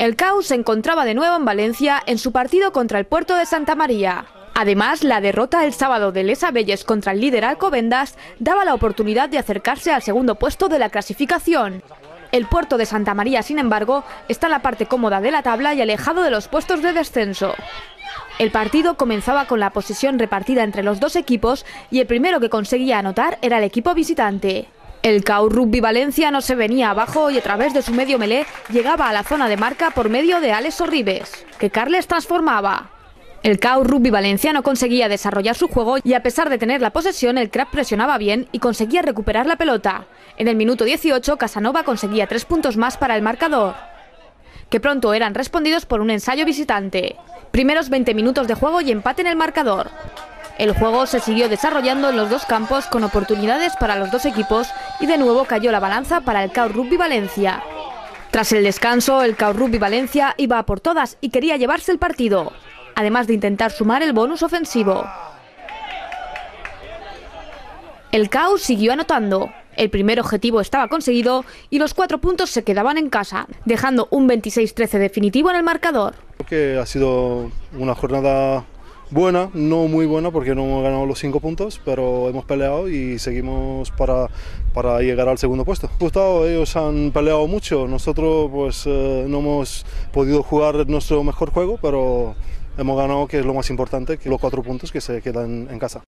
El CAU se encontraba de nuevo en Valencia en su partido contra el Puerto de Santa María. Además, la derrota el sábado de Les Abelles contra el líder Alcobendas daba la oportunidad de acercarse al segundo puesto de la clasificación. El Puerto de Santa María, sin embargo, está en la parte cómoda de la tabla y alejado de los puestos de descenso. El partido comenzaba con la posesión repartida entre los dos equipos y el primero que conseguía anotar era el equipo visitante. El CAU Rugby Valencia no se venía abajo y a través de su medio melé llegaba a la zona de marca por medio de Alex Sorribes, que Carles transformaba. El CAU Rugby Valencia no conseguía desarrollar su juego y a pesar de tener la posesión, el CRAP presionaba bien y conseguía recuperar la pelota. En el minuto 18, Casanova conseguía 3 puntos más para el marcador, que pronto eran respondidos por un ensayo visitante. Primeros 20 minutos de juego y empate en el marcador. El juego se siguió desarrollando en los dos campos con oportunidades para los dos equipos y de nuevo cayó la balanza para el CAU Rugby Valencia. Tras el descanso, el CAU Rugby Valencia iba a por todas y quería llevarse el partido, además de intentar sumar el bonus ofensivo. El CAU siguió anotando. El primer objetivo estaba conseguido y los 4 puntos se quedaban en casa, dejando un 26-13 definitivo en el marcador. Creo que ha sido una jornada buena, no muy buena porque no hemos ganado los 5 puntos, pero hemos peleado y seguimos para llegar al segundo puesto. Ellos han peleado mucho, nosotros pues no hemos podido jugar nuestro mejor juego, pero hemos ganado, que es lo más importante, que los 4 puntos que se quedan en casa.